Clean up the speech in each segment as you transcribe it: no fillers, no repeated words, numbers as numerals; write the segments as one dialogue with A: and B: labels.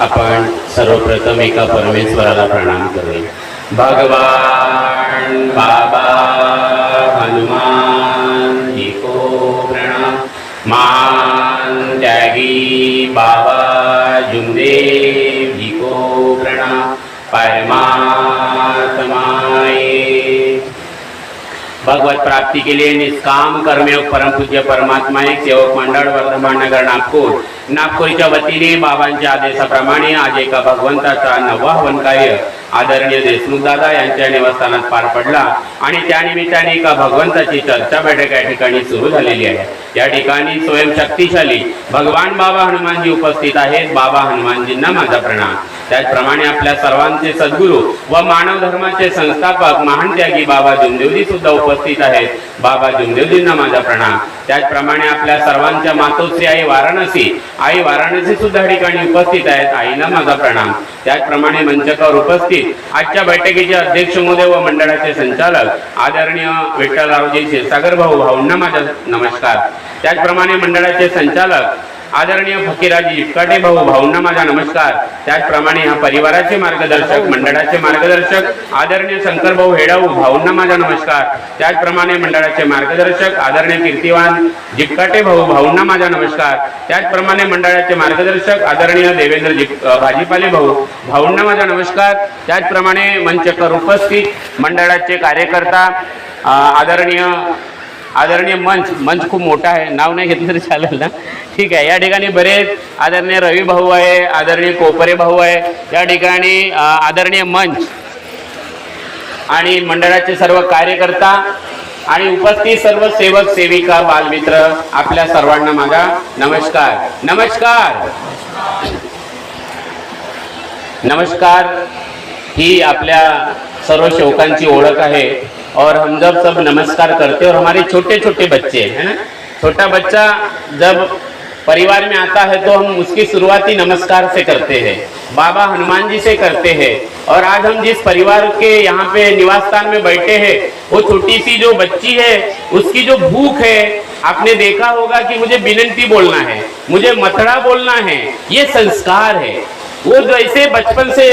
A: आपण सर्वप्रथम एका परमेश्वराला प्रणाम करूया. भगवान बाबा हनुमान जी को प्रणाम. मान त्यागी बाबा जुमदेव जी को प्रणाम. परमात्माए भगवत प्राप्ति के लिए निष्काम कर्मयोग परम पूज्य परमात्मा एक सेवक मंडळ वर्धमान नगर नागपूरच्या वतीने बाबांच्या आदेशाप्रमाणे आज एका भगवंताचा 9वा हवन कार्य आदरणीय देशमुख दादा यांच्या निवासस्थानात पार पडला आणि त्यानिमित्ताने एका भगवंताची चर्चा बैठक या ठिकाणी सुरू झालेली आहे. या ठिकाणी स्वयंशक्तिशाली भगवान बाबा हनुमानजी उपस्थित आहेत. बाबा हनुमानजींना माझा प्रणाम. त्याचप्रमाणे आपल्या सर्वांचे सद्गुरू व मानव धर्माचे संस्थापक महान त्यागी बाबा जुमदेवजी सुद्धा उपस्थित आहेत. बाबा जुमदेवजींना माझा प्रणाम. त्याचप्रमाणे आपल्या सर्वांच्या मातोश्री आई वाराणसी सुद्धा ठिकाणी उपस्थित आहेत. आईला माझा प्रणाम. त्याचप्रमाणे मंचकावर उपस्थित आजच्या बैठकीचे अध्यक्ष महोदय व मंडळाचे संचालक आदरणीय विठ्ठलरावजी क्षीरसागर भाऊंना माझा नमस्कार. त्याचप्रमाणे मंडळाचे संचालक आदरणीय फकीराजी इटकाटे भाऊंना माझा नमस्कार. त्याचप्रमाणे ह्या परिवाराचे मार्गदर्शक मंडळाचे मार्गदर्शक आदरणीय शंकर भाऊ हेडाऊ भाऊंना माझा नमस्कार. त्याचप्रमाणे मंडळाचे मार्गदर्शक आदरणीय कीर्तिवान जिटकाटे भाऊंना माझा नमस्कार. त्याचप्रमाणे मंडळाचे मार्गदर्शक आदरणीय देवेंद्र भाजीपाले भाऊंना माझा नमस्कार. त्याचप्रमाणे मंचकर उपस्थित मंडळाचे कार्यकर्ता आदरणीय मंच खूप मोठा आहे, नाव नाही घेतलं तरी चालेल ना, ठीक आहे. या ठिकाणी बरेच आदरणीय रवी भाऊ आहे, आदरणीय कोपरे भाऊ आहे. या ठिकाणी आदरणीय मंच आणि मंडळाचे सर्व कार्यकर्ता आणि उपस्थित सर्व सेवक सेविका बालमित्र आपल्या सर्वांना माझा नमस्कार. ही आपल्या सर्व सेवकांची ओळख आहे. और हम जब सब नमस्कार करते हैं और हमारे छोटे छोटे बच्चे है ना, छोटा बच्चा जब परिवार में आता है तो हम उसकी शुरुआत ही नमस्कार से करते हैं, बाबा हनुमान जी से करते हैं. और आज हम जिस परिवार के यहाँ पे निवास स्थान में बैठे हैं, वो छोटी सी जो बच्ची है उसकी जो भूख है, आपने देखा होगा कि मुझे विनंती बोलना है, मुझे मथड़ा बोलना है, ये संस्कार है. वो जैसे बचपन से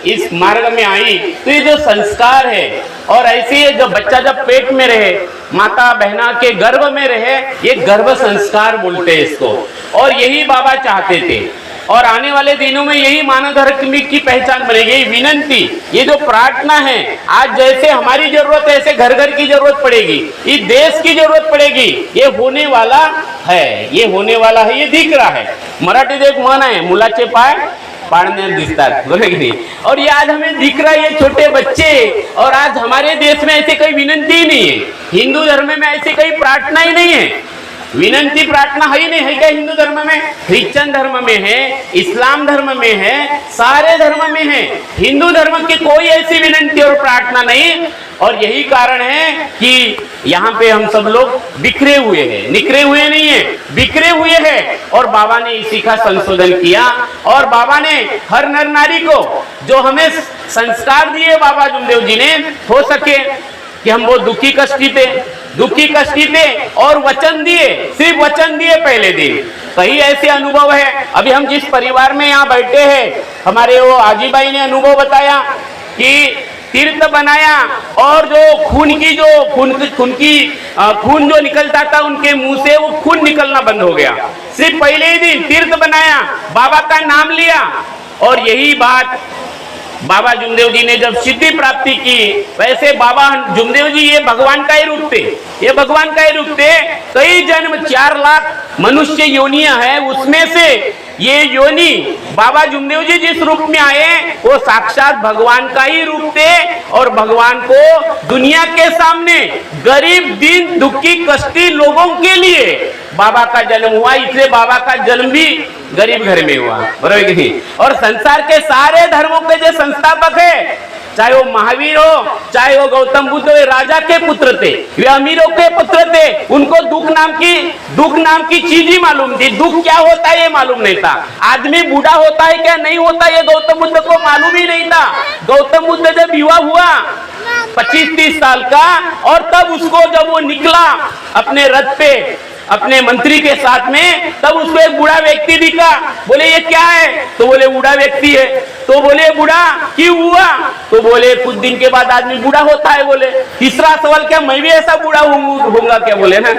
A: इस मार्ग में आई तो ये जो संस्कार है, और ऐसे जो बच्चा जब पेट में रहे, माता बहना के गर्भ में रहे, ये गर्भ संस्कार बोलते हैं इसको. और यही बाबा चाहते थे और आने वाले दिनों में यही मानव धर्म की पहचान बनेगी. ये विनंती, ये जो प्रार्थना है, आज जैसे हमारी जरूरत है ऐसे घर घर की जरूरत पड़ेगी, इस देश की जरूरत पड़ेगी. ये होने वाला है, ये दिख रहा है. मराठीत एक म्हण आहे, मुलाचे पाय पाळण्यात दिसतात, बरोबर की नाही. और ये आज हमें दिख रहा है, ये छोटे बच्चे. और आज हमारे देश में ऐसे कोई विनंती ही नहीं है, हिंदू धर्म में ऐसी कोई प्रार्थना ही नहीं है. विनंती प्रार्थना है ही नहीं है क्या हिंदू धर्म में? क्रिश्चियन धर्म में है, इस्लाम धर्म में है, सारे धर्म में है. हिंदू धर्म की कोई ऐसी विनंती और प्रार्थना नहीं. और यही कारण है कि यहाँ पे हम सब लोग बिखरे हुए हैं, निकरे हुए नहीं है, बिखरे हुए हैं. और बाबा ने इसी का संशोधन किया. और बाबा ने हर नर नारी को जो हमें संस्कार दिए बाबा जुमदेव जी ने, हो सके कि हम वो दुखी कष्टी थे और वचन दिए, सिर्फ वचन दिए पहले दिन. कई ऐसे अनुभव है. अभी हम जिस परिवार में यहाँ बैठे हैं, हमारे वो आजीबाई ने अनुभव बताया कि तीर्थ बनाया और जो खून जो निकलता था उनके मुंह से, वो खून निकलना बंद हो गया. सिर्फ पहले ही दिन तीर्थ बनाया, बाबा का नाम लिया. और यही बात बाबा जुमदेव जी ने जब सिद्धि प्राप्ति की, वैसे बाबा जुमदेव जी ये भगवान का ही रूप थे, कई जन्म 4 लाख मनुष्य योनियां है, उसमें से ये योनि बाबा जुमदेव जी जिस रूप में आए वो साक्षात भगवान का ही रूप थे. और भगवान को दुनिया के सामने गरीब दीन दुखी कष्टी लोगों के लिए बाबा का जन्म हुआ. इसलिए बाबा का जन्म भी गरीब घर में हुआ, बराबर की नहीं. और संसार के सारे धर्मों के जो संस्थापक है, चाहे वो महावीर हो, चाहे वो गौतम बुद्ध हो, राजा के पुत्र थे, वे अमीरों के पुत्र थे. उनको दुख नाम की चीज ही मालूम थी. दुख क्या होता है ये मालूम नहीं था. आदमी बूढ़ा होता है क्या नहीं होता ये गौतम बुद्ध को मालूम ही नहीं था. गौतम बुद्ध जब युवा हुआ 25-30 साल का, और तब उसको जब वो निकला अपने रथ पे अपने मंत्री के साथ में, तब उसको एक बूढ़ा व्यक्ति दिखा। बोले ये क्या है? तो बोले बूढ़ा व्यक्ति है। तो बोले बूढ़ा क्यों हुआ? तो बोले कुछ दिन के बाद आदमी बूढ़ा होता है। बोले तीसरा सवाल, क्या मैं भी ऐसा बूढ़ा होऊंगा क्या? बोले ना,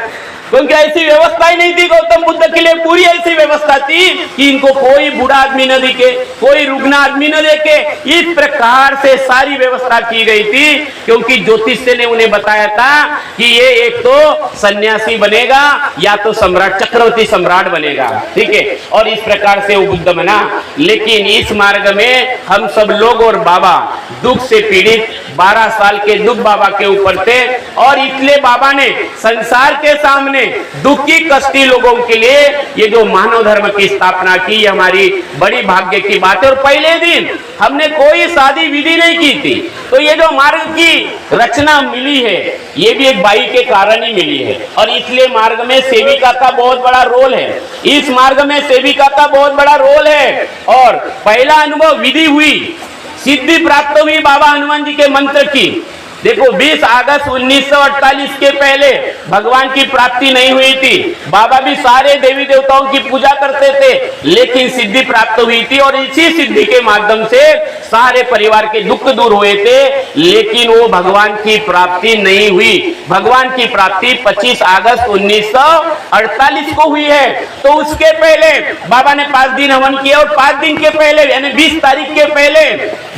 A: क्योंकि ऐसी व्यवस्था ही नहीं थी गौतम बुद्ध के लिए। पूरी ऐसी व्यवस्था थी कि इनको कोई बूढ़ा आदमी न दिखे, कोई रुग्ण आदमी न देखे। इस प्रकार से सारी व्यवस्था की गई थी, क्योंकि ज्योतिष्य ने उन्हें बताया था कि ये एक तो सन्यासी बनेगा या तो सम्राट, चक्रवर्ती सम्राट बनेगा। ठीक है, और इस प्रकार से वो बुद्ध बना। लेकिन इस मार्ग में हम सब लोग और बाबा दुख से पीड़ित, 12 साल के दुख बाबा के ऊपर थे, और इसलिए बाबा ने संसार के सामने दुखी कष्टी लोगों के लिए ये जो मानव धर्म की स्थापना की, हमारी बड़ी भाग्य की बात है। और पहले दिन हमने कोई शादी विधि नहीं की थी, तो ये जो मार्ग की रचना मिली है, ये भी एक बाई के कारण ही मिली है। और इसलिए मार्ग में सेविका का बहुत बड़ा रोल है। इस मार्ग में सेविका का बहुत बड़ा रोल है। और पहला अनुभव विधि हुई, सिद्धि प्राप्त हुई बाबा हनुमान जी के मंत्र की। देखो 20 अगस्त 1948 के पहले भगवान की प्राप्ति नहीं हुई थी। बाबा भी सारे देवी देवताओं की पूजा करते थे, लेकिन सिद्धि प्राप्त हुई थी, और इसी सिद्धि के माध्यम से सारे परिवार के दुख दूर हुए थे। लेकिन वो भगवान की प्राप्ति नहीं हुई। भगवान की प्राप्ति 25 अगस्त 1948 को हुई है। तो उसके पहले बाबा ने 5 दिन हवन किया, और 5 दिन के पहले यानी 20 तारीख के पहले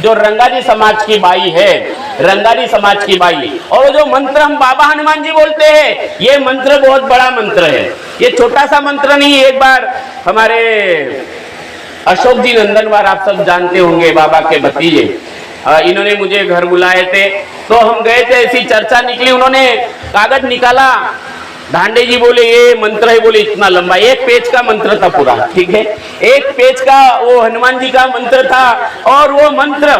A: जो रंगारी समाज की बाई है, रंगारी समाज की बाई, और जो मंत्र हम बाबा हनुमान जी बोलते हैं, ये मंत्र बहुत बड़ा मंत्र है। ये छोटा सा मंत्र नहीं है। एक बार हमारे अशोक जी नंदनवार, आप सब जानते होंगे, बाबा के भतीजे, इन्होंने मुझे घर बुलाए थे। तो हम गए थे, ऐसी चर्चा निकली, उन्होंने कागज निकाला। धांडे जी बोले ये मंत्र है। बोले इतना लंबा, 1 पेज का मंत्र था पूरा। ठीक है, 1 पेज का वो हनुमान जी का मंत्र था। और वो मंत्र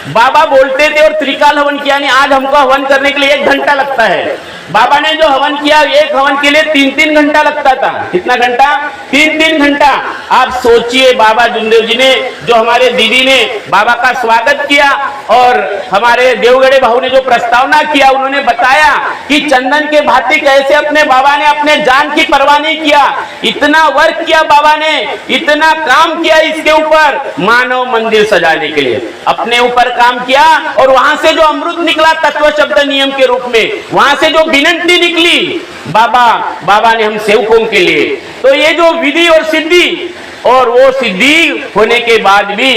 A: बाबा बोलते थे, और त्रिकाल हवन किया। नहीं, आज हमको हवन करने के लिए 1 घंटा लगता है। बाबा ने जो हवन किया, एक हवन के लिए 3-3 घंटा लगता था। कितना घंटा? 3-3 घंटा। आप सोचिए, बाबा जुमदेव जी ने, जो हमारे दीदी ने बाबा का स्वागत किया, और हमारे देवगढ़े भाऊ ने जो प्रस्तावना किया, उन्होंने बताया कि चंदन के भांति कैसे अपने बाबा ने अपने जान की परवाह नहीं किया। इतना वर्क किया बाबा ने, इतना काम किया इसके ऊपर, मानव मंदिर सजाने के लिए अपने ऊपर काम किया। और वहां से जो अमृत निकला तत्व शब्द नियम के रूप में, वहां से जो विनंती निकली बाबा ने हम सेवकों के लिए। तो ये जो विधि और सिद्धि, और वो सिद्धि होने के बाद भी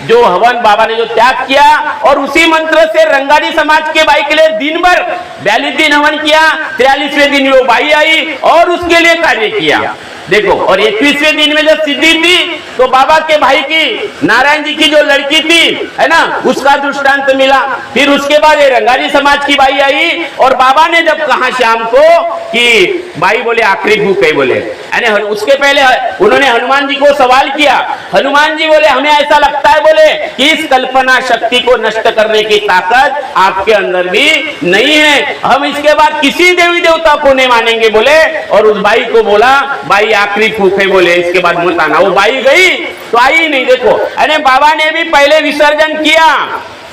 A: जो हवन बाबा ने जो त्याग किया, और उसी मंत्र से रंगारी समाज के बाई के लिए दिन भर 42 दिन हवन किया। 43वें दिन वो बाई आई और उसके लिए कार्य किया। देखो, और 21वें दिन में जब सिद्धि थी, तो बाबा के भाई की, नारायण जी की जो लड़की थी, है ना, उसका दृष्टांत मिला। फिर उसके बाद ये रंगारी समाज की बाई आई, और बाबा ने जब कहा शाम को कि बाई बोले आखिरी भूख है, बोले, यानी उसके पहले उन्होंने हनुमान जी को सवाल किया। हनुमान जी बोले हमें ऐसा लगता है, बोले, कि इस कल्पना शक्ति को नष्ट करने की ताकत आपके अंदर भी नहीं है। हम इसके बाद किसी देवी देवता को नहीं मानेंगे, बोले। और उस बाई को बोला, बाई आखिरी फूक है, बोले, इसके बाद मत आना। वो बाई गई तो आई नहीं। देखो, अरे बाबा ने भी पहले विसर्जन किया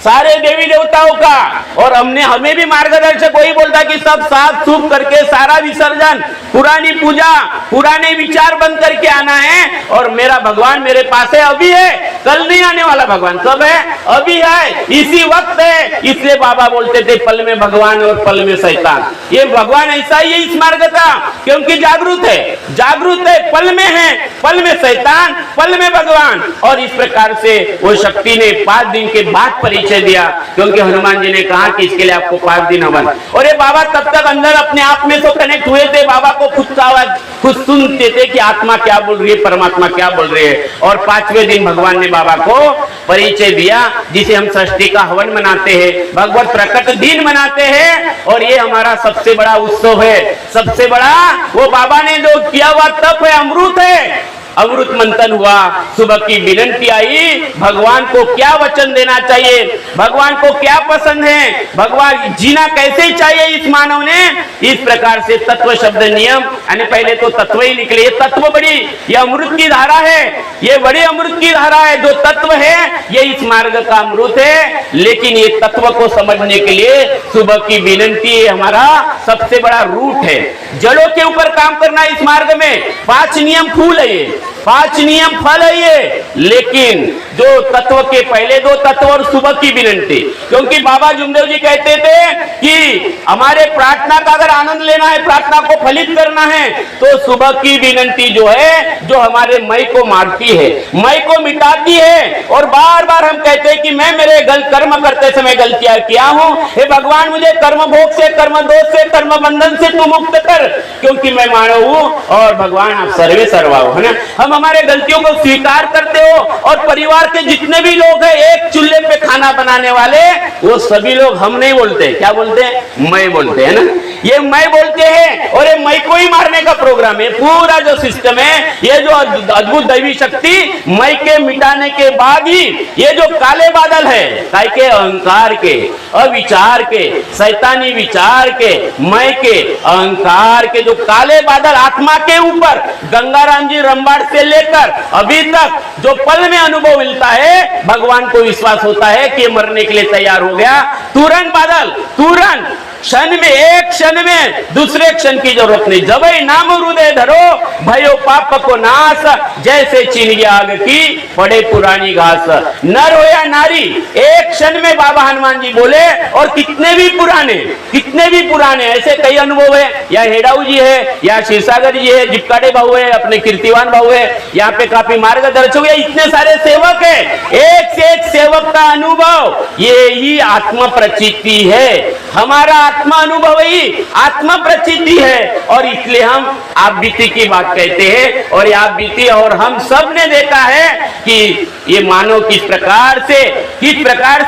A: सारे देवी देवताओं का, और हमें भी मार्गदर्शक वही बोलता कि सब साफ सूफ करके सारा विसर्जन, पुरानी पूजा, पुराने विचार बंद करके आना है। और मेरा भगवान मेरे पास है, अभी है, कल नहीं आने वाला भगवान। कब है? अभी है, इसी वक्त है। इसलिए बाबा बोलते थे पल में भगवान और पल में शैतान। ये भगवान ऐसा ही है इस मार्ग का, क्योंकि जागरूक है, जागरूक है, पल में है, पल में शैतान, पल में भगवान। और इस प्रकार से वो शक्ति ने 5 दिन के बाद परिचय दिया, क्योंकि हनुमान जी ने कहा कि इसके लिए आपको 5 दिन हवन। और ये बाबा तब तक अंदर अपने आप में तो कनेक्ट हुए थे, बाबा को खुद का आवाज खुद सुनते थे कि आत्मा क्या बोल रही है, परमात्मा क्या बोल रही है। और 5वें दिन भगवान ने बाबा को परिचय दिया, जिसे हम षष्ठी का हवन मनाते हैं, भगवत प्रकट दिन मनाते हैं। और ये हमारा सबसे बड़ा उत्सव है, सबसे बड़ा वो बाबा ने जो किया हुआ तप है, अमृत है। अमृत मंथन हुआ, सुबह की विनंती आई, भगवान को क्या वचन देना चाहिए, भगवान को क्या पसंद है, भगवान जीना कैसे चाहिए इस मानव ने। इस प्रकार से तत्व शब्द नियम, यानी पहले तो तत्व ही निकले। ये तत्व बड़ी, ये अमृत की धारा है, ये बड़ी अमृत की धारा है। जो तत्व है ये इस मार्ग का अमृत है। लेकिन ये तत्व को समझने के लिए सुबह की विनंती हमारा सबसे बड़ा रूट है। जड़ों के ऊपर काम करना इस मार्ग में 5 नियम फूल है, ये 5 नियम फल है ये। लेकिन जो तत्व के पहले 2 तत्व और सुबह की विनंती, क्योंकि बाबा जुमदेव जी कहते थे कि हमारे प्रार्थना का अगर आनंद लेना है, प्रार्थना को फलित करना है, तो सुबह की विनंती जो है, जो हमारे मय को मारती है, मय को मिटाती है। और बार बार हम कहते हैं कि मैं मेरे कर्म करते समय गलतियां किया हूं, हे भगवान मुझे कर्म भोग से, कर्म दोष से, कर्म बंधन से तू मुक्त कर, क्योंकि मैं मानव हूं और भगवान आप सर्वे सर्वा हो, है ना। हम हमारे गलतियों को स्वीकार करते हो। और परिवार के जितने भी लोग हैं, एक चूल्हे पे खाना बनाने वाले, वो सभी लोग हम नहीं बोलते, क्या बोलते हैं, मैं बोलते हैं ना। ये मैं बोलते हैं और ये मैं को ही मारने का प्रोग्राम है। पूरा जो सिस्टम है, ये जो अद्भुत दैवी शक्ति मैं के मिटाने के बाद ही ये जो काले बादल है, काय के अहंकार के, अविचार के, शैतानी विचार के, मैं के, अहंकार के जो काले बादल आत्मा के ऊपर गंगाराम जी रंबाड़ से लेकर अभी तक जो पल में अनुभव मिलता है, भगवान को विश्वास होता है कि मरने के लिए तैयार हो गया, तुरंत बादल, तुरंत क्षण में, एक क्षण में दूसरे क्षण की जरूरत नहीं। जब ही नाम हृदय धरो भयो पाप को नाश, जैसे चीन आग की पड़े पुरानी घास। नर हो या नारी, एक क्षण में बाबा हनुमान जी बोले। और कितने भी पुराने ऐसे कई अनुभव है, या हेडाऊ जी है, या शिवसागर जी है, जिपकाड़े भाऊ है, अपने कीर्तिवान भाऊ है, यहाँ पे काफी मार्गदर्शक है, इतने सारे सेवक है। एक से एक सेवक का अनुभव ये ही आत्म प्रचिति है। हमारा आत्मा अनुभव ही आत्मा प्रचिति है। और इसलिए हम आप बीती की बात कहते हैं। और ये आप बीती, और हम सब ने देखा है कि ये मानव किस प्रकार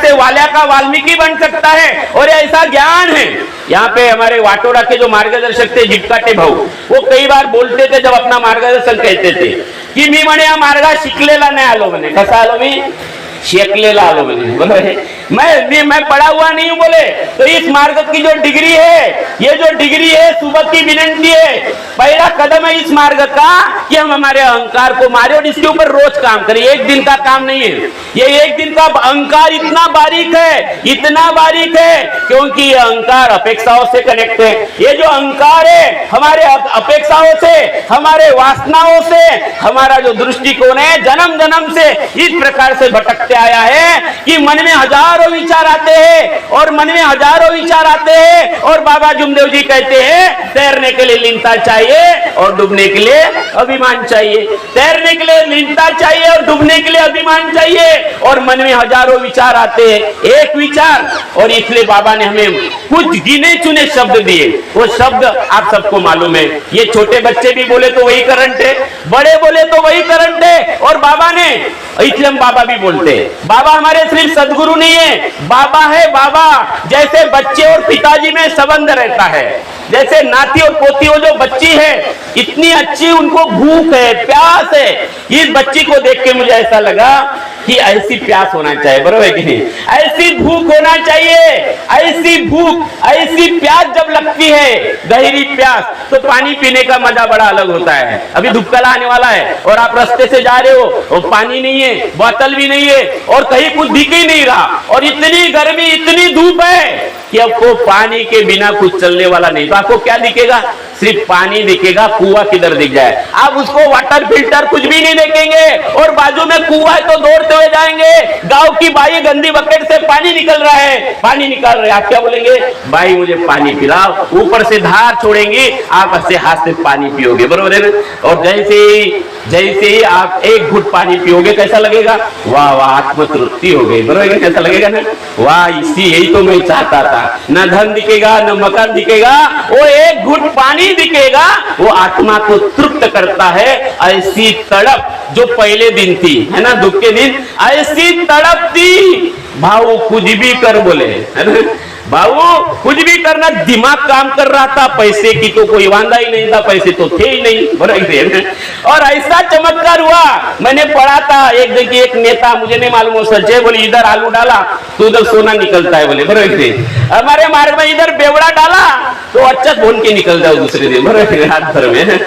A: से वाल्या का वाल्मीकि बन सकता है। और ऐसा ज्ञान है। यहाँ पे हमारे वाटोरा के जो मार्गदर्शक थे जिपकाटे भाऊ, वो कई बार बोलते थे जब अपना मार्गदर्शन कहते थे की मी म्हणे हा मार्ग शिकलेला नाही आलो, म्हणे कसा आलो मी, शेकलेला आलो म्हणे, बरोबर। मैं पढ़ा हुआ नहीं हूं बोले, तो इस मार्ग की जो डिग्री है, ये जो डिग्री है सुबह की विनंती है, पहला कदम है इस मार्ग का कि हम हमारे अहंकार को मारे और इसके ऊपर रोज काम करें। एक दिन का काम नहीं है ये, एक दिन का। अहंकार इतना बारीक है क्योंकि ये अहंकार अपेक्षाओं से कनेक्ट है। ये जो अहंकार है हमारे अपेक्षाओं से, हमारे वासनाओं से, हमारा जो दृष्टिकोण है जन्म जन्म से इस प्रकार से भटकते आया है कि मन में हजारों विचार आते हैं और बाबा जुमदेव जी कहते हैं तैरने के लिए लीनता चाहिए और डूबने के लिए अभिमान चाहिए। तैरने के लिए लीनता चाहिए और डूबने के लिए अभिमान चाहिए। और मन में हजारों विचार आते हैं, एक विचार। और इसलिए बाबा ने हमें कुछ गिने चुने शब्द दिए। वो शब्द आप सबको मालूम है। ये छोटे बच्चे भी बोले तो वही करंट है, बड़े बोले तो वही करंट है। और बाबा ने, इसलिए हम बाबा भी बोलते हैं। बाबा हमारे सिर्फ सदगुरु नहीं है, बाबा है बाबा। जैसे बच्चे और पिताजी में संबंध रहता है, जैसे नाती और पोती, वो जो बच्ची है इतनी अच्छी, उनको भूख है, प्यास है। इस बच्ची को देख के मुझे ऐसा लगा कि ऐसी प्यास होना चाहिए, बरोबर है कि नहीं? ऐसी भूख होना चाहिए। ऐसी भूख, ऐसी प्यास जब लगती है, गहरी प्यास, तो पानी पीने का मजा बड़ा अलग होता है। अभी धूपकाला आने वाला है और आप रास्ते से जा रहे हो और पानी नहीं है, बोतल भी नहीं है और कहीं कुछ दिख ही नहीं रहा, और इतनी गर्मी, इतनी धूप है कि आपको पानी के बिना कुछ चलने वाला नहीं। तो आपको क्या दिखेगा? सिर्फ पानी दिखेगा। कुआं किधर दिख जाए, आप उसको वाटर फिल्टर कुछ भी नहीं देखेंगे। और बाजू में कुआं है तो दौड़ते हुए जाएंगे। गांव की बाई गंदी बकेट से पानी निकल रहा है, पानी निकाल रहे, आप क्या बोलेंगे? भाई मुझे पानी पिलाओ। ऊपर से धार छोड़ेंगे, आप ऐसे हाथ से पानी पियोगे, बरोबर है ना? और जैसे ही आप एक घुट पानी पियोगे, कैसा लगेगा? वाह वाह, आत्म तृप्ति हो गई, बरोबर है? कैसा लगेगा ना? वाह, यही तो मैं चाहता था। न धन दिखेगा, न मकान दिखेगा, वो एक घुट पानी दिखेगा, वो आत्मा को तृप्त करता है। ऐसी तड़प जो पहले दिन थी, है ना, दुख के दिन, ऐसी तड़प थी। भाव कुछ भी कर बोले, है ना, बाबू कुछ भी करना, दिमाग काम कर रहा था, पैसे की तो कोई वांदा ही नहीं था, पैसे तो थे ही नहीं, बराबर। और ऐसा चमत्कार हुआ, मैंने पढ़ा था एक दिन की एक नेता, मुझे नहीं मालूम हो सच है, बोले इधर आलू डाला तो उधर सोना निकलता है, बोले बराबर। हमारे मार्ग में इधर बेवड़ा डाला तो अच्छा भून के निकलता है दूसरे दिन, बराबर, हाथ भर में।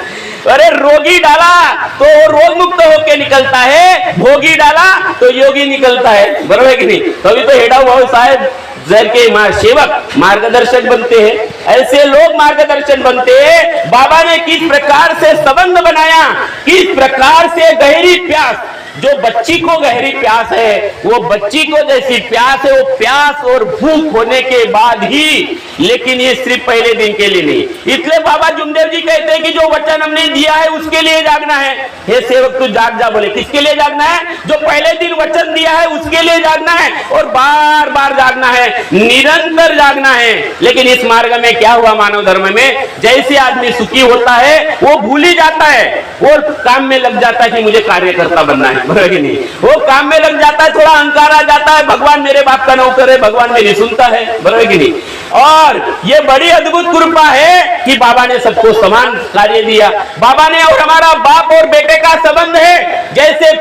A: अरे रोगी डाला तो रोग मुक्त होके निकलता है, भोगी डाला तो योगी निकलता है, बराबर कि नहीं। तभी तो हेडा भाऊ साहब जर के सेवक मार्गदर्शक बनते हैं, ऐसे लोग मार्गदर्शन बनते हैं। बाबा ने किस प्रकार से संबंध बनाया, किस प्रकार से गहरी प्यास, जो बच्ची को गहरी प्यास है, वो बच्ची को जैसी प्यास है, वो प्यास और भूख होने के बाद ही, लेकिन ये सिर्फ पहले दिन के लिए नहीं। इसलिए बाबा जुमदेव जी कहते हैं कि जो वचन हमने दिया है उसके लिए जागना है। हे सेवक तू जाग जा, बोले किसके लिए जागना है? जो पहले दिन वचन दिया है उसके लिए जागना है, और बार बार जागना है, निरंतर जागना है। लेकिन इस मार्ग में क्या हुआ, मानव धर्म में जैसे आदमी सुखी होता है वो भूल ही जाता है, वो काम में लग जाता है कि मुझे कार्यकर्ता बनना है, बराबर नहीं। वो काम में लग जाता है, थोड़ा अहंकार आ जाता है, भगवान मेरे बाप का नौकर है, भगवान मेरी सुनता है, बराबर की नहीं। और ये बड़ी अद्भुत कृपा है कि बाबा ने सबको समान कार्य दिया। बाबा ने, और हमारा बाप और बेटे का संबंध है, जैसे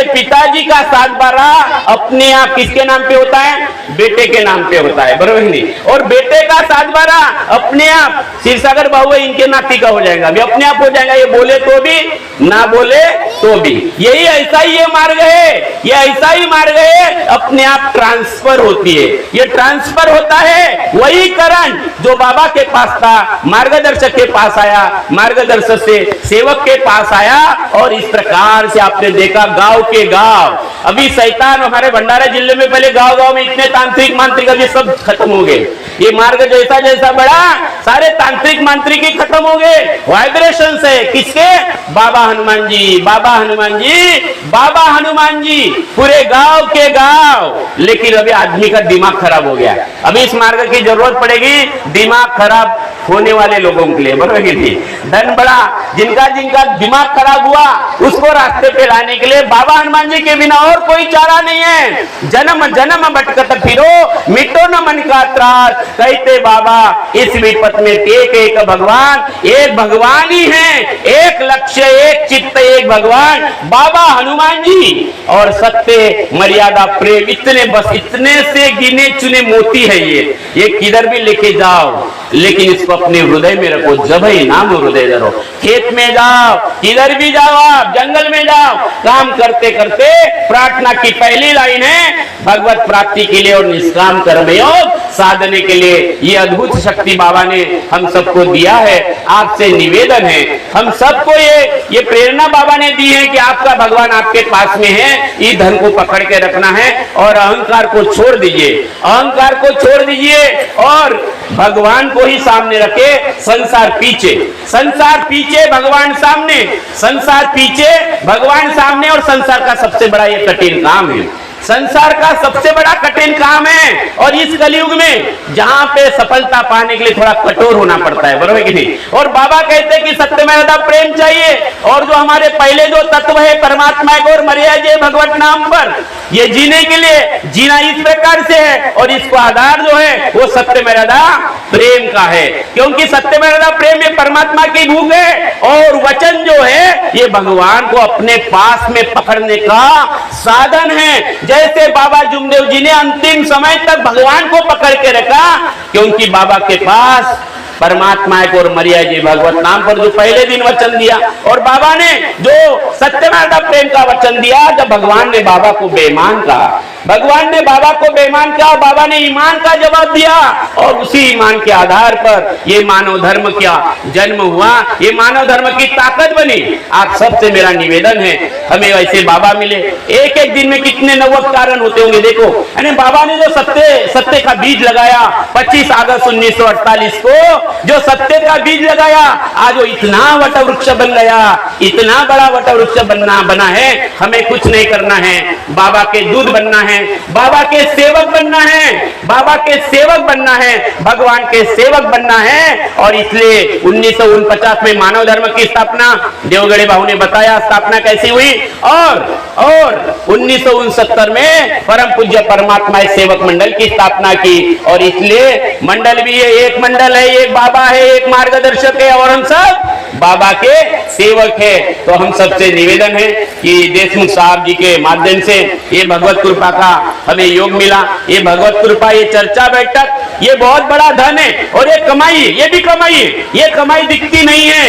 A: पिताजी का 7/12 अपने आप किसके नाम पे होता है? बेटे के नाम पे होता है, बराबर नहीं। और बेटे का 7/12 अपने आप क्षीरसागर बाबू इनके नाती का हो जाएगा, भी अपने आप हो जाएगा, ये बोले तो भी ना बोले तो भी। यही ऐसा ही ये मार्ग है, ये ऐसा ही मार्ग है, अपने आप ट्रांसफर होती है। ये ट्रांसफर होता है वही करंट जो बाबा के पास था, मार्गदर्शक के पास आया, मार्गदर्शक से सेवक के पास आया, और इस प्रकार से आपने देखा गांव के गांव। अभी शैतान हमारे भंडारा जिले में पहले गांव गांव में इतने तांत्रिक मांत्रिक अभी सब खत्म हो गए। ये मार्ग जैसा जैसा बढ़ा, सारे तांत्रिक मांत्रिक ही खत्म हो गए। वाइब्रेशन से किसके? बाबा हनुमान जी, बाबा हनुमान जी, बाबा हनुमान जी, पूरे गांव के गांव। लेकिन अभी आदमी का दिमाग खराब हो गया। अभी इस मार्ग की जरूरत पड़ेगी दिमाग खराब होने वाले लोगों के लिए, बराबर की थी। धन बड़ा, जिनका जिनका दिमाग खराब हुआ उसको रास्ते पे लाने के लिए बाबा हनुमान जी के बिना और कोई चारा नहीं है। जन्म जन्म भटकत फिरो, मिटो न मन का त्रास, कहते बाबा इस विपत में टेक एक भगवान, एक भगवान ही है, एक लक्ष्य, एक चित्त, एक भगवान, बाबा हनुमान जी। और सत्य, मर्यादा, प्रेम, इतने बस इतने से गिने चुने मोती है ये किधर भी लेके जाओ, लेकिन इसको अपने हृदय में रखो। जब ही नाम हृदय धरो, खेत में जाओ, किधर भी जाओ, आप जंगल में जाओ, काम करते करते प्रार्थना की पहली लाइन है भगवत प्राप्ति के लिए और निष्काम कर्मयोग साधने के लिए। ये अद्भुत शक्ति बाबा ने हम सबको दिया है। आपसे निवेदन है, हम सबको ये प्रेरणा बाबा ने दी है कि आपका भगवान आपके पास में है, इस धन को पकड़ के रखना है और अहंकार को छोड़ दीजिए, अहंकार को छोड़ दीजिए और भगवान को ही सामने रखे। संसार पीछे, संसार पीछे, भगवान सामने, संसार पीछे, भगवान सामने। और संसार का सबसे बड़ा ये कठिन काम है, संसार का सबसे बड़ा कठिन काम है। और इस कलयुग में जहां पे सफलता पाने के लिए थोड़ा कठोर होना पड़ता है, बराबर कि नहीं। और बाबा कहते हैं कि सत्य में ज्यादा प्रेम चाहिए, और जो हमारे पहले जो तत्व है परमात्मा को और मर्यादा भगवत नाम पर, ये जीने के लिए जीना इस प्रकार से है। और इसको आधार जो है वो सत्य मर्यादा प्रेम का है, क्योंकि सत्य मर्यादा प्रेम ये परमात्मा की भूख है, और वचन जो है ये भगवान को अपने पास में पकड़ने का साधन है। जैसे बाबा जुमदेव जी ने अंतिम समय तक भगवान को पकड़ के रखा, क्योंकि बाबा के पास परमात्मा को और मर्यादा भगवत नाम पर जो पहले दिन वचन दिया, और बाबा ने जो सत्यमार्ग प्रेम का वचन दिया, जब भगवान ने बाबा को बेईमान कहा, भगवान ने बाबा को बेईमान किया, बाबा ने ईमान का जवाब दिया, और उसी ईमान के आधार पर ये मानव धर्म क्या जन्म हुआ, ये मानव धर्म की ताकत बनी। आप सबसे मेरा निवेदन है, हमें ऐसे बाबा मिले। एक एक दिन में कितने नवक कारण होते होंगे, देखो यानी बाबा ने जो सत्य का बीज लगाया 25 अगस्त 1948 को, जो सत्य का बीज लगाया, आज वो इतना वट वृक्ष बन गया, इतना बड़ा वट वृक्ष बना है। हमें कुछ नहीं करना है, बाबा के दूध बनना है, बाबा के सेवक बनना है, बाबा के सेवक बनना है, भगवान के सेवक बनना है। और इसलिए 1949 में मानव धर्म की स्थापना देवगढ़े बाबू ने बताया स्थापना कैसी हुई, और 1969 में परम पूज्य परमात्मा सेवक मंडल की स्थापना की। और इसलिए मंडल भी ये एक मंडल है, एक बाबा है, एक मार्गदर्शक है, और हम सब बाबा के सेवक है। तो हम सबसे निवेदन है कि देशमुख साहब जी के माध्यम से ये भगवत कृपा का हमें योग मिला, ये भगवत कृपा, ये चर्चा बैठक, ये बहुत बड़ा धन है। और ये कमाई, ये भी कमाई है, ये कमाई दिखती नहीं है,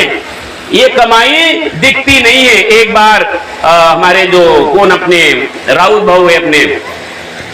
A: ये कमाई दिखती नहीं है। एक बार हमारे जो कौन अपने राउत भाऊ है, अपने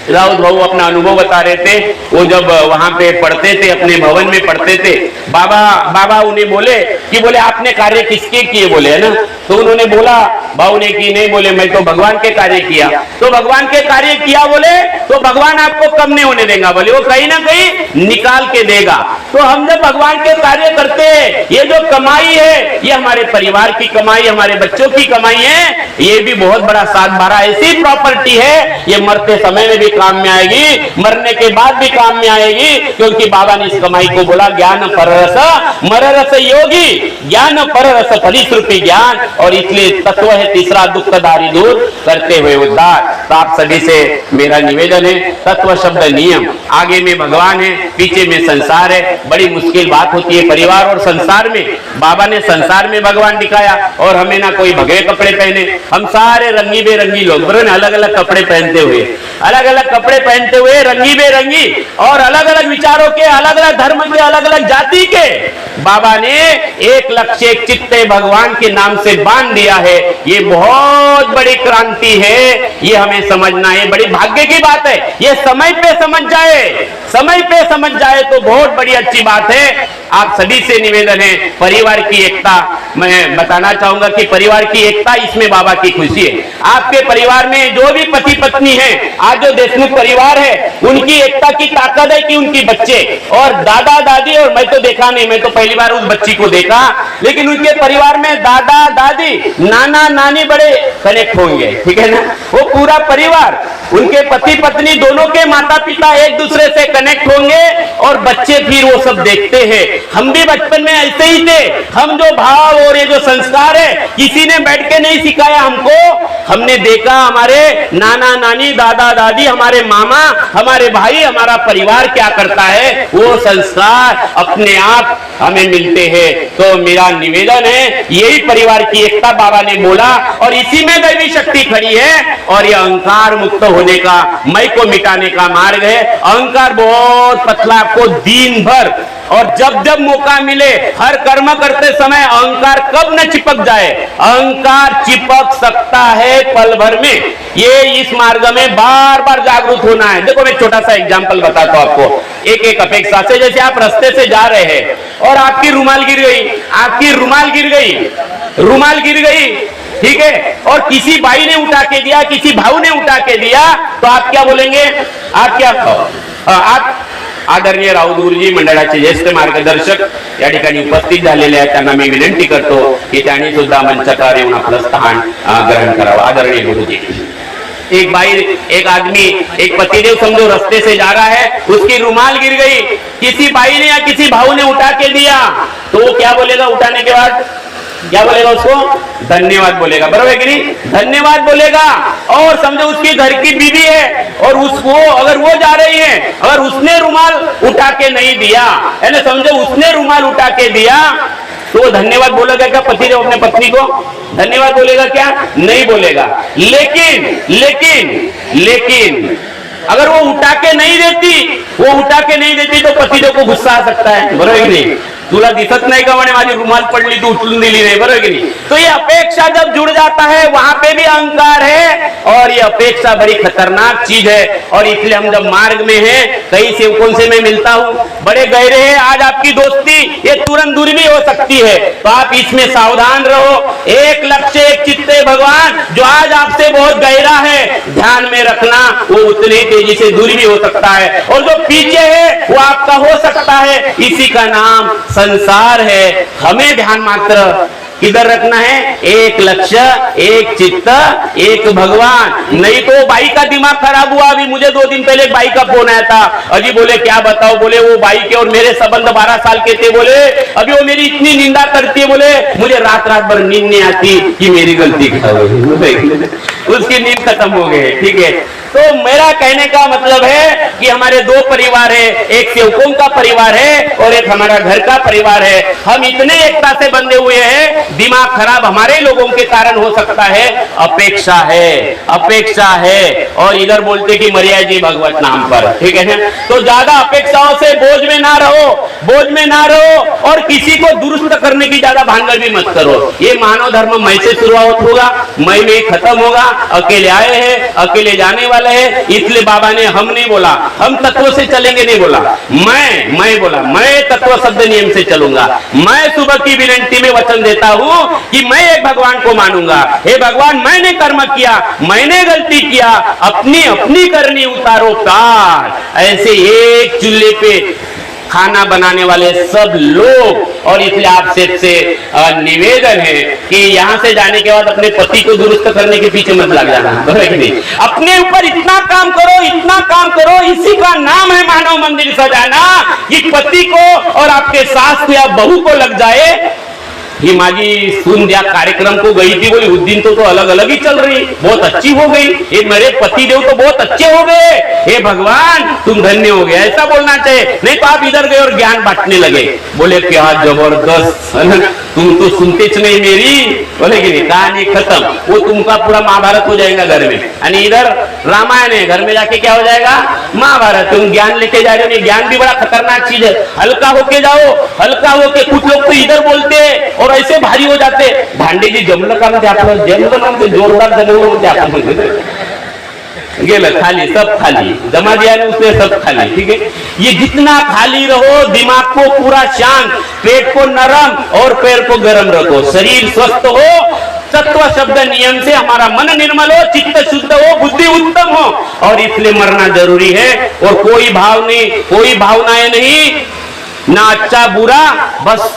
A: राउत भाऊ अपना अनुभव बता रहे थे। वो जब वहां पे पढ़ते थे, अपने भवन में पढ़ते थे, बाबा उन्हें बोले कि बोले आपने कार्य किसके किए, बोले है ना। तो उन्होंने बोला, बाबू ने की नहीं, बोले मैं तो भगवान के कार्य किया। तो भगवान के कार्य किया बोले तो भगवान आपको कम नहीं होने देगा, बोले वो कहीं ना कहीं निकाल के देगा। तो हम जब भगवान के कार्य करते हैं, ये जो कमाई है ये हमारे परिवार की कमाई, हमारे बच्चों की कमाई है, ये भी बहुत बड़ा 7/12 ऐसी प्रॉपर्टी है, ये मरते समय में भी काम में आएगी, मरने के बाद भी काम में आएगी। क्योंकि बाबा ने इस कमाई को बोला ज्ञान पररस मररस योगी, ज्ञान पररस फलीश्रुति ज्ञान। और इसलिए तत्व है तीसरा, दुख दारी दूर करते हुए उद्धार। तो आप सभी से मेरा निवेदन है, तत्व शब्द नियम, आगे में भगवान है, पीछे में संसार है। बड़ी मुश्किल बात होती है परिवार और संसार में। बाबा ने संसार में भगवान दिखाया, और हमें ना कोई भगवे कपड़े पहने, हम सारे रंगी बेरंगी लोग, अलग अलग कपड़े पहनते हुए, अलग अलग कपड़े पहनते हुए, रंगी बेरंगी, और अलग अलग विचारों के, अलग अलग धर्म के, अलग अलग जाति के, बाबा ने एक लक्ष्य, एक चित्ते भगवान के नाम से बांध दिया है। ये बहुत बड़ी क्रांति है, ये हमें समझना है, बड़ी भाग्य की बात है। ये समय पे समझ जाए, समय पे समझ जाए तो बहुत बड़ी अच्छी बात है। आप सभी से निवेदन है, परिवार की एकता, मैं बताना चाहूंगा कि परिवार की एकता, इसमें बाबा की खुशी है। आपके परिवार में जो भी पति पत्नी है, आज जो देशमुख परिवार है, उनकी एकता की ताकत है कि उनकी बच्चे और दादा दादी, और मैं तो देखा नहीं, मैं तो पहली बार उस बच्ची को देखा, लेकिन उनके परिवार में दादा दादी, नाना नानी बड़े कनेक्ट होंगे, ठीक है ना। वो पूरा परिवार, उनके पति पत्नी दोनों के माता पिता एक दूसरे से कनेक्ट होंगे, और बच्चे फिर वो सब देखते हैं। हम भी बचपन में ऐसे ही थे, हम जो भाव और ये जो संस्कार है, किसी ने बैठ के नहीं सिखाया हमको, हमने देखा हमारे नाना नानी, दादा दादी, हमारे मामा, हमारे भाई, हमारा परिवार क्या करता है, वो संस्कार अपने आप हमें मिलते हैं। तो मेरा निवेदन है, यही परिवार की एकता बाबा ने बोला, और इसी में दैवी शक्ति खड़ी है, और ये अहंकार मुक्त होने का, मैं को मिटाने का मार्ग है। अहंकार बहुत पतला, आपको दिन भर और जब जब मौका मिले, हर कर्म करते समय अहंकार कब न चिपक जाए, अहंकार चिपक सकता है पल भर में। ये इस मार्ग में बार बार जागरूक होना है। देखो मैं छोटा सा एग्जांपल बताता हूं आपको, एक अपेक्षा से। जैसे आप रास्ते से जा रहे हैं और आपकी रुमाल गिर गई, आपकी रुमाल गिर गई, रुमाल गिर गई, ठीक है, और किसी भाई ने उठा के दिया, किसी भाऊ ने उठा के दिया, तो आप क्या बोलेंगे? आप क्या, आप आदरणीय राऊत गुरुजी मंडळाचे ज्येष्ठ मार्गदर्शक या ठिकाणी उपस्थित झालेले आहेत, त्यांना मी विनंती करतो की त्यांनी सुद्धा मंचावर येऊन आपलं स्थान ग्रहण करावं। आदरणीय गुरुजी, एक भाई, एक आदमी, एक पतिदेव समझो रास्ते से जा रहा है, उसकी रुमाल गिर गई, किसी भाई ने या किसी भाऊ ने उठा के दिया, तो वो क्या बोलेगा? उठाने के बाद क्या बोलेगा? उसको धन्यवाद बोलेगा, बराबर है कि नहीं? धन्यवाद बोलेगा। और समझो उसकी घर की बीवी है, और उसको अगर वो जा रही है, अगर उसने रुमाल उठा के नहीं दिया, यानी समझो उसने रुमाल उठा के दिया, तो वो धन्यवाद बोलेगा क्या? पति जो अपने पत्नी को धन्यवाद बोलेगा क्या? नहीं बोलेगा। लेकिन अगर वो उठा के नहीं देती, तो पतिदेव को गुस्सा आ सकता है, बरोबर की नहीं? तुला दिसत नाही का म्हणे माझी रुमाल पडली, तू उचलून दिली नहीं, बरोबर की नहीं? तो ये अपेक्षा जब जुड़ जाता है, वहां पे भी अहंकार है, और ये अपेक्षा बड़ी खतरनाक चीज है। और इसलिए हम जब मार्ग में हैं, कई सेवकों से मैं मिलता हूँ, बड़े गहरे हैं, आज आपकी दोस्ती ये तुरंत दूर भी हो सकती है, तो आप इसमें सावधान रहो। एक लक्ष्य, एक चित्ते भगवान, जो आज आपसे बहुत गहरा है, ध्यान में रखना, वो उतनी तेजी से दूर भी हो सकता है, और जो पीछे है वो आपका हो सकता है। इसी का नाम संसार है। हमें ध्यान मात्र किधर रखना है? एक लक्ष्य, एक चित्त, एक भगवान। नहीं तो बाई का दिमाग खराब हुआ। अभी मुझे 2 दिन पहले एक बाई का फोन आया था। अजी बोले क्या बताओ, बोले वो बाई के और मेरे संबंध 12 साल के थे। बोले अभी वो मेरी इतनी निंदा करती है, बोले मुझे रात रात भर नींद नहीं आती कि मेरी गलती क्या हुई। उसकी नींद खत्म हो गई। ठीक है, तो मेरा कहने का मतलब है कि हमारे 2 परिवार है, एक सेवकों का परिवार है और एक हमारा घर का परिवार है। हम इतने एकता से बंधे हुए हैं, दिमाग खराब हमारे लोगों के कारण हो सकता है। अपेक्षा है, अपेक्षा है। और इधर बोलते कि मरिया जी भगवत नाम पर। ठीक है, तो ज्यादा अपेक्षाओं से बोझ में ना रहो, बोझ में ना रहो और किसी को दुरुस्त करने की ज्यादा भानगढ़ भी मत करो। ये मानव धर्म मैं से शुरुआत होगा, मैं में खत्म होगा। अकेले आए हैं, अकेले जाने वाले है। इसलिए बाबा ने हम नहीं बोला हम तत्व से चलेंगे, नहीं बोला मैं बोला मैं तत्व शब्द नियम से चलूंगा। मैं सुबह की विनंती में वचन देता हूं कि मैं एक भगवान को मानूंगा। हे भगवान, मैंने कर्म किया, मैंने गलती किया, अपनी अपनी करनी उतारो कार। ऐसे एक चूल्हे पे खाना बनाने वाले सब लोग। और इसलिए आपसे निवेदन है कि यहाँ से जाने के बाद अपने पति को दुरुस्त करने के पीछे मत लग जाना। अपने ऊपर इतना काम करो, इतना काम करो। इसी का नाम है मानव मंदिर सजाना कि पति को और आपके सास को या बहू को लग जाए ये माझी सुन दिया कार्यक्रम को गई थी, बोली उस दिन तो अलग अलग ही चल रही, बहुत अच्छी हो गई। ये मेरे पति देव तो बहुत अच्छे हो गए। हे भगवान तुम धन्य हो गए, ऐसा बोलना चाहिए। नहीं तो आप इधर गए और ज्ञान बांटने लगे। बोले क्या जबरदस्त, तुम तो सुनतेच नहीं मेरी। बोले कि कहानी खत्म। वो तुमका पूरा महाभारत हो जाएगा घर में, और इधर रामायण है, घर में जाके क्या हो जाएगा? महाभारत। तुम ज्ञान लेके जा रहे हो। ज्ञान भी बड़ा खतरनाक चीज है। हल्का होके जाओ, हल्का होके। कुछ लोग तो इधर बोलते और ऐसे भारी हो जाते। भांडे जी जमलं का म्हणजे आपलं जमलं ना, म्हणजे जोरदार जमलं म्हणजे आपण गेलं खाली, सब खाली जमा दिया ने उसने सब खाली। ठीक है, ये जितना खाली रहो, दिमाग को पूरा शांत, पेट को नरम और पैर को गर्म रखो, शरीर स्वस्थ हो। तत्व शब्द नियम से हमारा मन निर्मल हो, चित्त शुद्ध हो, बुद्धि उत्तम हो। और इसलिए मरना जरूरी है। और कोई भाव नहीं, कोई भावनाएं नहीं, ना अच्छा बुरा, बस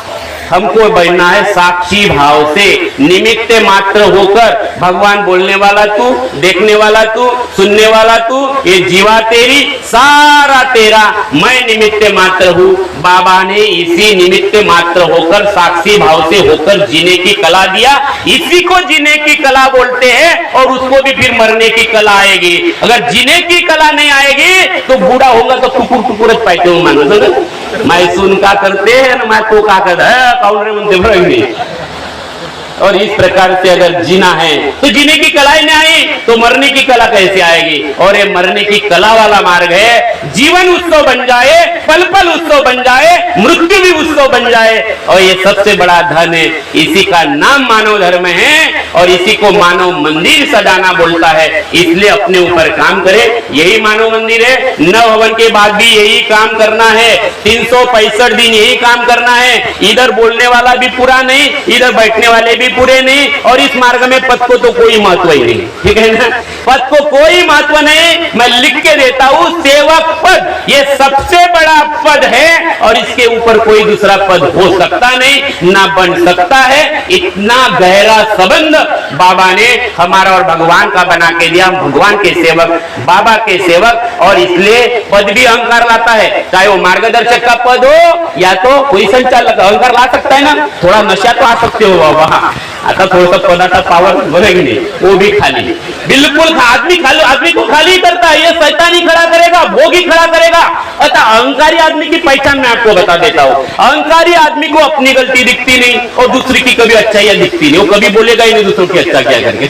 A: हमको बनना है साक्षी भाव से, निमित्त मात्र होकर। भगवान बोलने वाला तू, देखने वाला तू, सुनने वाला तू, ये जीवा तेरी, सारा तेरा, मैं निमित्त मात्र हूँ। बाबा ने इसी निमित्त मात्र होकर, साक्षी भाव से होकर जीने की कला दिया। इसी को जीने की कला बोलते हैं। और उसको भी फिर मरने की कला आएगी। अगर जीने की कला नहीं आएगी तो बूढ़ा होगा तो टुकुर टुकुर पाइते हो मानो। मैं सुन का करते हैं ना, मैं तो का कर और इस प्रकार से अगर जीना है तो जीने की कला ही नहीं आई तो मरने की कला कैसे आएगी? और ये मरने की कला वाला मार्ग है। जीवन उत्सव बन जाए, पल पल उत्सव बन जाए, मृत्यु भी उत्सव बन जाए। और ये सबसे बड़ा धन है। इसी का नाम मानव धर्म है और इसी को मानव मंदिर सजाना बोलता है। इसलिए अपने ऊपर काम करे, यही मानव मंदिर है। नव हवन के बाद भी यही काम करना है, 365 दिन यही काम करना है। इधर बोलने वाला भी पूरा नहीं, इधर बैठने वाले भी पूरे नहीं। और इस मार्ग में पद को तो कोई महत्व ही नहीं। ठीक है ना, पद को कोई महत्व नहीं। मैं लिख के देता हूं, सेवक पद ये सबसे बड़ा पद है और इसके ऊपर कोई दूसरा पद हो सकता नहीं, ना बन सकता है। इतना गहरा संबंध बाबा ने हमारा और भगवान का बना के दिया। भगवान के सेवक, बाबा के सेवक। और इसलिए पद भी अहंकार लाता है, चाहे वो मार्गदर्शक का पद हो या तो कोई संचालक। अहंकार ला सकता है ना, थोड़ा नशा तो आ सकते हो बाबा। आता थोड़ा सा पदार्थ पावर बनेगी, वो भी खाली, बिल्कुल आदमी को खाली करता है। ये शैतानी खड़ा करेगा, भोगी खड़ा करेगा। अतः अहंकारी आदमी की पहचान मैं आपको बता देता हूँ। अहंकारी आदमी को अपनी गलती दिखती नहीं और दूसरी की कभी अच्छाई दिखती नहीं। वो कभी बोलेगा ही नहीं दूसरों की अच्छा क्या करके,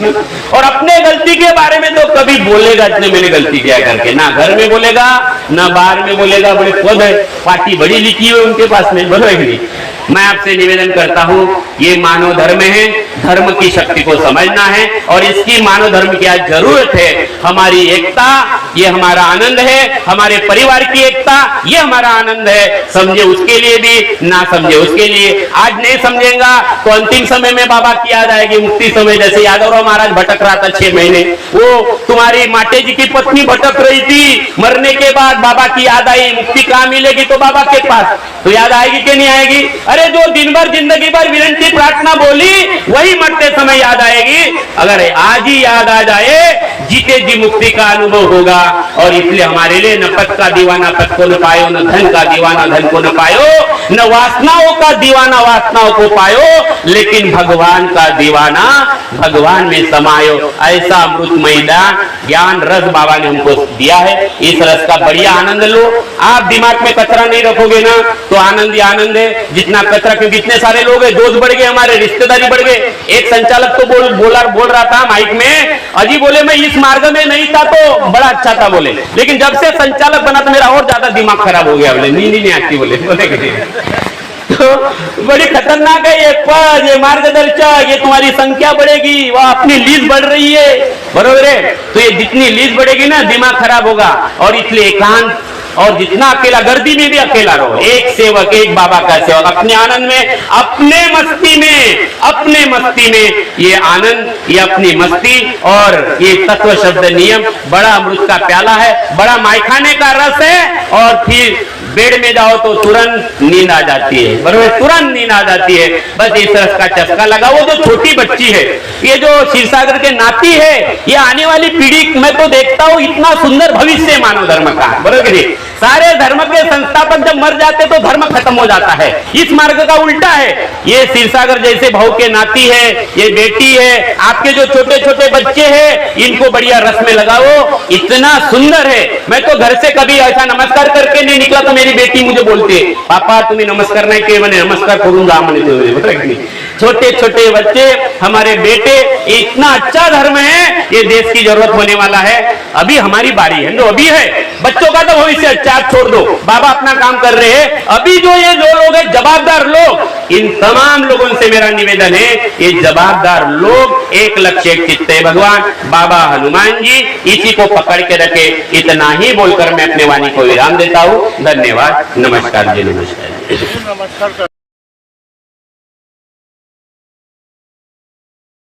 A: और अपने गलती के बारे में तो कभी बोलेगा इतने मैंने गलती किया करके। ना घर में बोलेगा, ना बाहर में बोलेगा। बड़े पद है, पार्टी बड़ी लिखी हुई उनके पास में, बोलेगी। मैं आपसे निवेदन करता हूं, ये मानव धर्म है, धर्म की शक्ति को समझना है। और इसकी मानव धर्म की आज जरूरत है। हमारी एकता ये हमारा आनंद है, हमारे परिवार की एकता ये हमारा आनंद है। समझे उसके लिए भी, ना समझे उसके लिए। आज नहीं समझेगा तो अंतिम समय में बाबा की याद आएगी। मुक्ति समय जैसे यादवराव महाराज भटक रहा था 6 महीने, वो तुम्हारी माटे जी की पत्नी भटक रही थी। मरने के बाद बाबा की याद आई, मुक्ति कहाँ मिलेगी? तो बाबा के पास। तो याद आएगी कि नहीं आएगी? अरे जो दिन भर जिंदगी भर विनती प्रार्थना बोली वही मरते समय याद आएगी। अगर आज ही याद आ जाए जीते जी मुक्ति का अनुभव होगा। और इसलिए हमारे लिए न पद का दीवाना पद को न पायो, न धन का दीवाना धन को न पायो, न वासनाओं का दीवाना वासनाओं को पायो, लेकिन भगवान का दीवाना भगवान में समायो। ऐसा अमृतमय ज्ञान रस बाबा ने हमको दिया है। इस रस का बढ़िया आनंद लो। आप दिमाग में कचरा नहीं रखोगे ना तो आनंद ही आनंद है। जितना कचरा, क्योंकि इतने सारे लोग हैं, दोस्त बढ़ गए, हमारे रिश्तेदारी बढ़ गए। एक संचालक तो बोल रहा था माइक में, अजी बोले मैं इस मार्ग में नहीं था तो बड़ा अच्छा था बोले, लेकिन जब से संचालक बना तो मेरा और ज्यादा दिमाग खराब हो गया बोले, नींद ही नहीं आती बोले। तो बड़ी खतरनाक है ये पद, ये मार्गदर्शक, ये तुम्हारी संख्या बढ़ेगी, वह अपनी लीज बढ़ रही है, बरोबर है। तो ये जितनी लीज बढ़ेगी ना दिमाग खराब होगा। और इसलिए एकांत, और जितना अकेला, गर्दी में भी अकेला रहो, एक सेवक, एक बाबा का सेवक, अपने आनंद में, अपने मस्ती में ये आनंद, ये अपनी मस्ती और ये तत्व शब्द नियम बड़ा अमृत का प्याला है, बड़ा मायखाने का रस है। और फिर बेड में जाओ तो तुरंत नींद आ जाती है, बरोबर, तुरंत नींद आ जाती है। बस इस रस का चस्का लगा। वो जो छोटी बच्ची है, ये जो क्षीरसागर के नाती है, ये आने वाली पीढ़ी में तो देखता हूँ इतना सुंदर भविष्य मानव धर्म का, बरोबर नहीं। सारे धर्म के संस्थापक जब मर जाते तो धर्म खत्म हो जाता है। इस मार्ग का उल्टा है। ये क्षीरसागर जैसे भाव के नाती है, ये बेटी है, आपके जो छोटे छोटे बच्चे हैं, इनको बढ़िया रस में लगाओ। इतना सुंदर है। मैं तो घर से कभी ऐसा नमस्कार करके नहीं निकला तो मेरी बेटी मुझे बोलती है, पापा तुम्हें नमस्कार नहीं किए, मैंने नमस्कार करूंगा। मैंने छोटे छोटे बच्चे, हमारे बेटे, इतना अच्छा धर्म है, ये देश की जरूरत होने वाला है। अभी हमारी बारी है, जो अभी है, बच्चों का तो भविष्य अच्छा, आप छोड़ दो, बाबा अपना काम कर रहे हैं। अभी जो लोग हैं जवाबदार लोग, इन तमाम लोगों से मेरा निवेदन है, ये जवाबदार लोग एक लक्ष्य एक चित्त है भगवान बाबा हनुमान जी, इसी को पकड़ के रखे। इतना ही बोलकर मैं अपने वाणी को विराम देता हूँ। धन्यवाद। नमस्कार जी। नमस्कार।